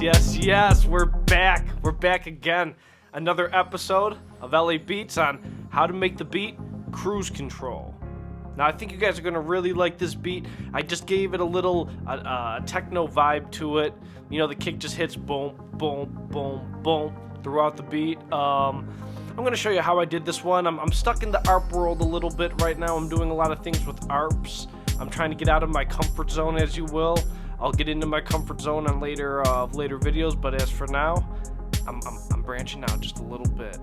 Yes, we're back. We're back again. Another episode of LA Beats on how to make the beat cruise control. Now, I think you guys are going to really like this beat. I just gave it a little techno vibe to it. You know, the kick just hits boom, boom, boom, boom throughout the beat. I'm going to show you how I did this one. I'm stuck in the ARP world a little bit right now. I'm doing a lot of things with ARPs. I'm trying to get out of my comfort zone, as you will. I'll get into my comfort zone on later videos, but as for now, I'm branching out just a little bit.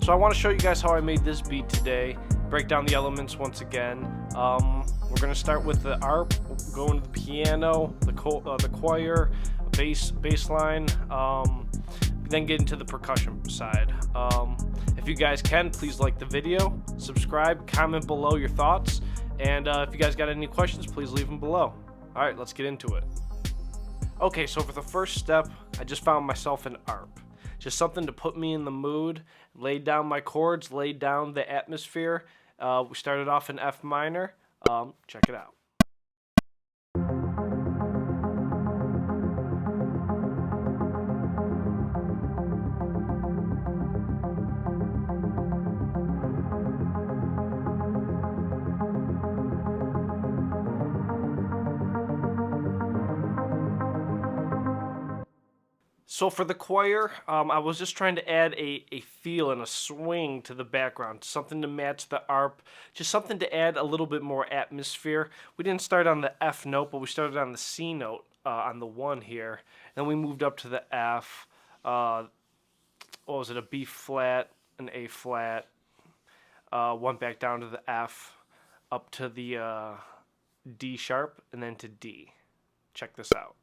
So I want to show you guys how I made this beat today. Break down the elements once again. We're gonna start with the ARP, go into the piano, the choir, bass line, then get into the percussion side. If you guys can, please like the video, subscribe, comment below your thoughts, and if you guys got any questions, please leave them below. All right, let's get into it. Okay, so for the first step, I just found myself an ARP. Just something to put me in the mood, laid down my chords, laid down the atmosphere. We started off in F minor. Check it out. So for the choir, I was just trying to add a feel and a swing to the background, something to match the ARP, just something to add a little bit more atmosphere. We didn't start on the F note, but we started on the C note on the 1 here. Then we moved up to the F, what was it, a B flat, an A flat, went back down to the F, up to the D sharp, and then to D. Check this out.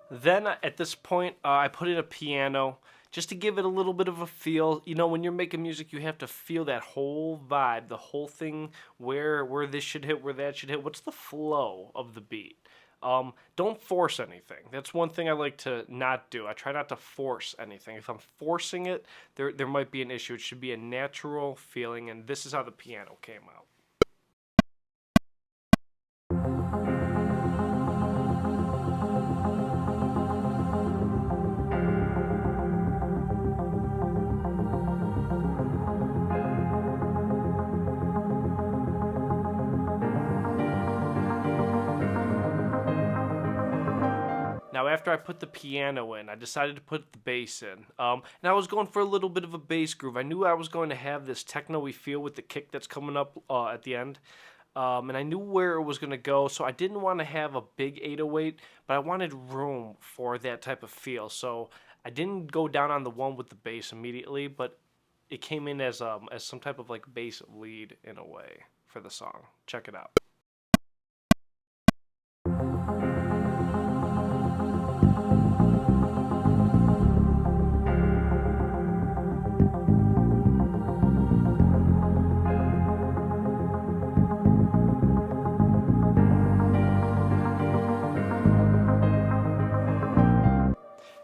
Then at this point, I put in a piano just to give it a little bit of a feel. You know, when you're making music, you have to feel that whole vibe, the whole thing, where this should hit, where that should hit. What's the flow of the beat? Don't force anything. That's one thing I like to not do. I try not to force anything. If I'm forcing it, there might be an issue. It should be a natural feeling, and this is how the piano came out. Now, after I put the piano in, I decided to put the bass in. And I was going for a little bit of a bass groove. I knew I was going to have this techno-y feel with the kick that's coming up at the end. And I knew where it was going to go, so I didn't want to have a big 808, but I wanted room for that type of feel. So I didn't go down on the 1 with the bass immediately, but it came in as some type of like bass lead in a way for the song. Check it out.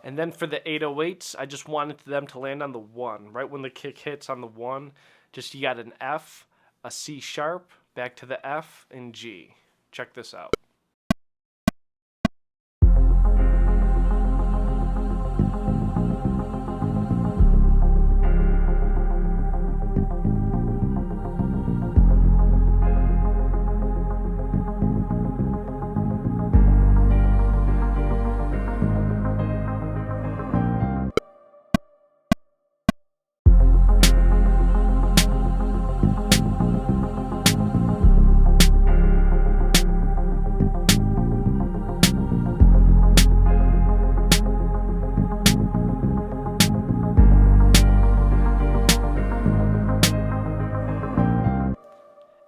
And then for the 808s, I just wanted them to land on the 1. Right when the kick hits on the 1, just you got an F, a C sharp, back to the F, and G. Check this out.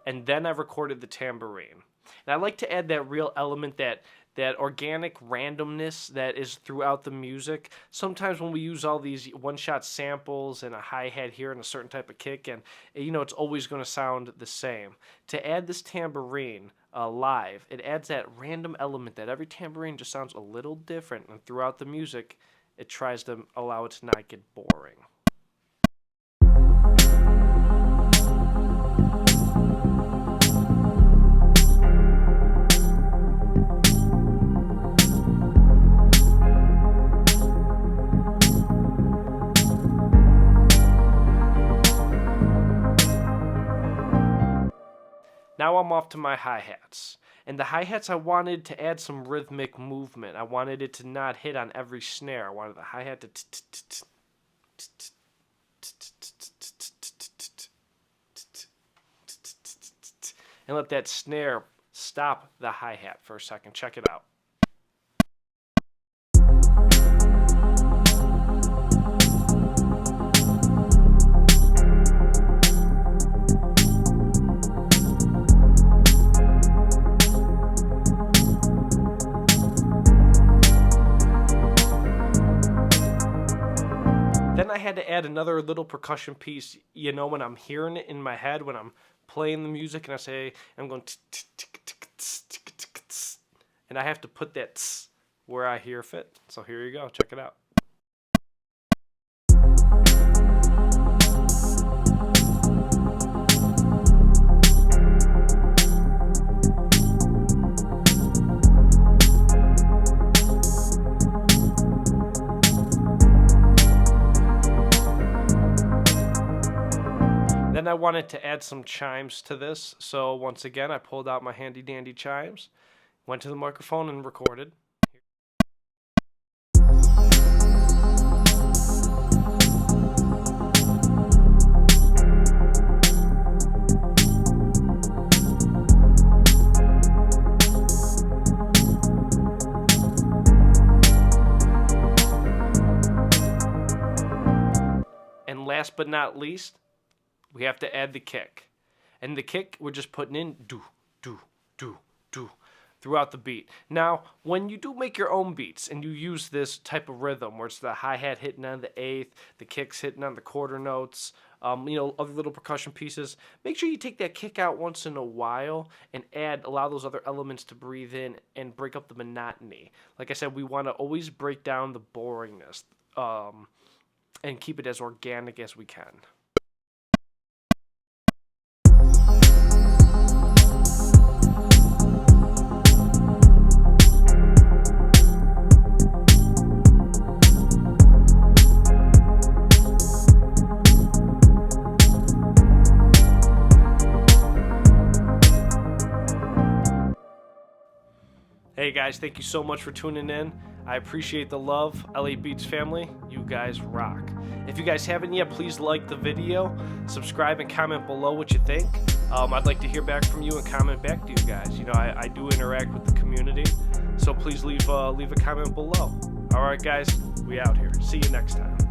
And then I recorded the tambourine. And I like to add that real element, that that organic randomness that is throughout the music. Sometimes when we use all these one-shot samples and a hi-hat here and a certain type of kick, and it's always going to sound the same. To add this tambourine live, it adds that random element that every tambourine just sounds a little different, and throughout the music, it tries to allow it to not get boring. Now I'm off to my hi-hats. And the hi-hats, I wanted to add some rhythmic movement. I wanted it to not hit on every snare. I wanted the hi-hat to and let that snare stop the hi-hat for a second. Check it out. Then I had to add another little percussion piece, when I'm hearing it in my head, when I'm playing the music and I say, I'm going, and I have to put that where I hear fit. So here you go, check it out. Then I wanted to add some chimes to this, so once again I pulled out my handy dandy chimes, went to the microphone and recorded. And last but not least, we have to add the kick. And the kick, we're just putting in do, do, do, do throughout the beat. Now, when you do make your own beats and you use this type of rhythm where it's the hi-hat hitting on the eighth, the kicks hitting on the quarter notes, other little percussion pieces, make sure you take that kick out once in a while and allow those other elements to breathe in and break up the monotony. Like I said, we want to always break down the boringness and keep it as organic as we can. Hey guys, thank you so much for tuning in. I appreciate the love. LA Beats family, you guys rock. If you guys haven't yet, please like the video, subscribe, and comment below what you think. I'd like to hear back from you and comment back to you guys. I do interact with the community, so please leave a comment below. All right, guys, we out here. See you next time.